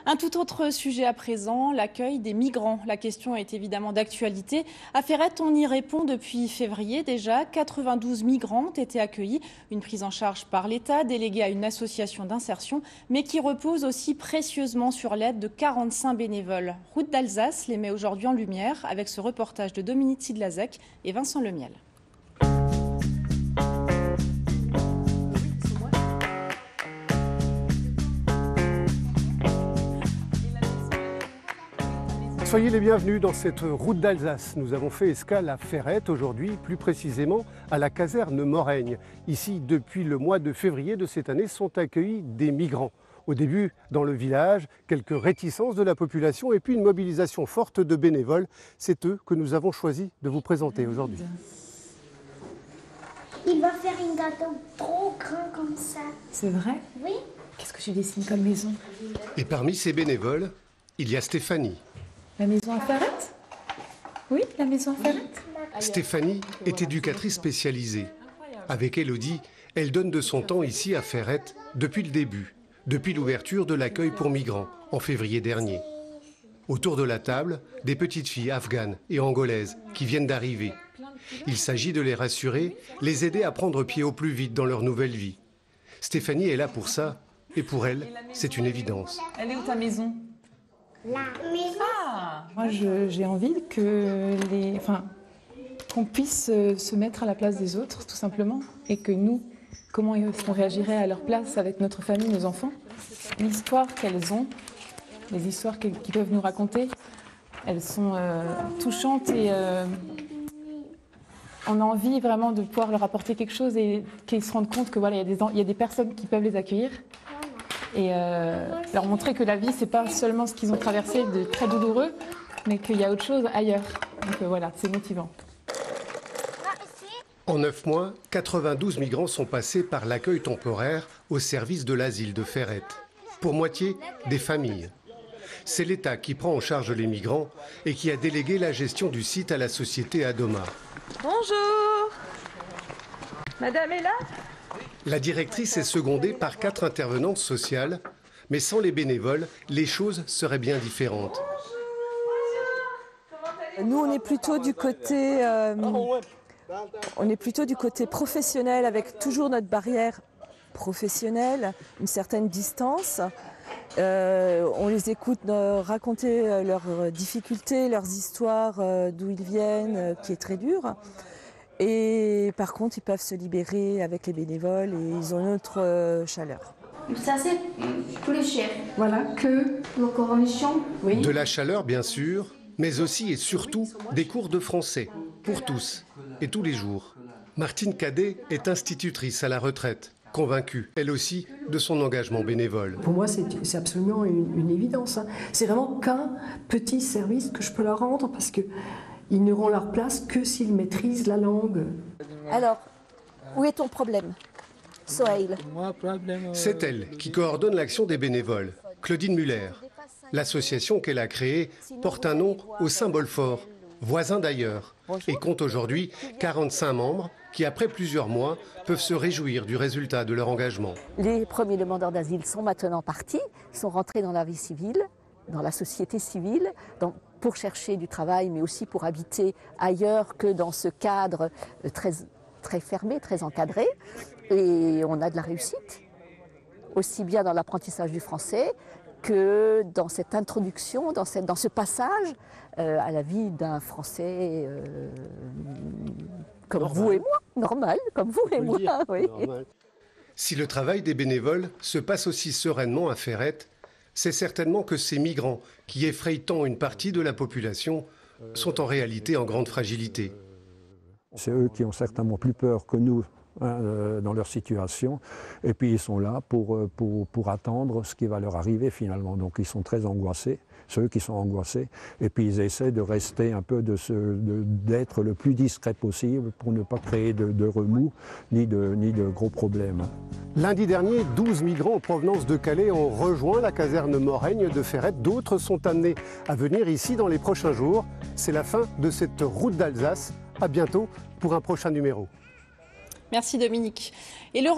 Un tout autre sujet à présent, l'accueil des migrants. La question est évidemment d'actualité. À Ferrette, on y répond depuis février déjà. 92 migrants ont été accueillis. Une prise en charge par l'État, déléguée à une association d'insertion, mais qui repose aussi précieusement sur l'aide de 45 bénévoles. Route d'Alsace les met aujourd'hui en lumière avec ce reportage de Dominique Sidlazek et Vincent Lemiel. Soyez les bienvenus dans cette route d'Alsace. Nous avons fait escale à Ferrette aujourd'hui, plus précisément à la caserne Moraigne. Ici, depuis le mois de février de cette année, sont accueillis des migrants. Au début, dans le village, quelques réticences de la population et puis une mobilisation forte de bénévoles. C'est eux que nous avons choisi de vous présenter aujourd'hui. Il va faire un gâteau trop grand comme ça. C'est vrai? Oui. Qu'est-ce que tu dessines comme maison? Et parmi ces bénévoles, il y a Stéphanie. La maison à Ferrette? Oui, la maison à Ferrette. Stéphanie est éducatrice spécialisée. Avec Elodie, elle donne de son temps ici à Ferrette depuis le début, depuis l'ouverture de l'accueil pour migrants en février dernier. Autour de la table, des petites filles afghanes et angolaises qui viennent d'arriver. Il s'agit de les rassurer, les aider à prendre pied au plus vite dans leur nouvelle vie. Stéphanie est là pour ça, et pour elle, c'est une évidence. Elle est où ta maison? La maison. Ah, moi j'ai envie que qu'on puisse se mettre à la place des autres, tout simplement, et que nous, comment est-ce qu'on réagirait à leur place avec notre famille, nos enfants. L'histoire qu'elles ont, les histoires qu'ils peuvent nous raconter, elles sont touchantes et on a envie vraiment de pouvoir leur apporter quelque chose et qu'ils se rendent compte que voilà, il y a des personnes qui peuvent les accueillir et leur montrer que la vie, c'est pas seulement ce qu'ils ont traversé de très douloureux, mais qu'il y a autre chose ailleurs. Donc voilà, c'est motivant. En 9 mois, 92 migrants sont passés par l'accueil temporaire au service de l'asile de Ferrette. Pour moitié, des familles. C'est l'État qui prend en charge les migrants et qui a délégué la gestion du site à la société Adoma. Bonjour. Madame est là? La directrice est secondée par 4 intervenantes sociales, mais sans les bénévoles, les choses seraient bien différentes. Nous, on est plutôt du côté, professionnel, avec toujours notre barrière professionnelle, une certaine distance. On les écoute raconter leurs difficultés, leurs histoires, d'où ils viennent, qui est très dur. Et par contre, ils peuvent se libérer avec les bénévoles et ils ont une autre chaleur. Ça, c'est pour les chefs. Voilà, que Vos cornichons. oui. De la chaleur, bien sûr, mais aussi et surtout des cours de français, pour tous et tous les jours. Martine Cadet est institutrice à la retraite, convaincue, elle aussi, de son engagement bénévole. Pour moi, c'est absolument une évidence. C'est vraiment qu'un petit service que je peux leur rendre parce qu'ils n'auront leur place que s'ils maîtrisent la langue. Alors, où est ton problème, Sohail? C'est elle qui coordonne l'action des bénévoles, Claudine Muller. L'association qu'elle a créée porte un nom au symbole fort, voisin d'ailleurs, et compte aujourd'hui 45 membres qui, après plusieurs mois, peuvent se réjouir du résultat de leur engagement. Les premiers demandeurs d'asile sont maintenant partis, sont rentrés dans la vie civile, dans la société civile, pour chercher du travail, mais aussi pour habiter ailleurs que dans ce cadre très fermé, très encadré. Et on a de la réussite, aussi bien dans l'apprentissage du français que dans cette introduction, dans ce passage à la vie d'un Français comme normal. Vous et moi, normal, comme vous et moi. Oui. Si le travail des bénévoles se passe aussi sereinement à Ferrette, c'est certainement que ces migrants, qui effrayent tant une partie de la population, sont en réalité en grande fragilité. C'est eux qui ont certainement plus peur que nous dans leur situation. Et puis ils sont là pour attendre ce qui va leur arriver finalement. Donc ils sont très angoissés, ceux qui sont angoissés. Et puis ils essaient de rester un peu, d'être le plus discret possible pour ne pas créer de remous ni de gros problèmes. Lundi dernier, 12 migrants en provenance de Calais ont rejoint la caserne Moraigne de Ferrette. D'autres sont amenés à venir ici dans les prochains jours. C'est la fin de cette route d'Alsace. À bientôt pour un prochain numéro. Merci Dominique. Et le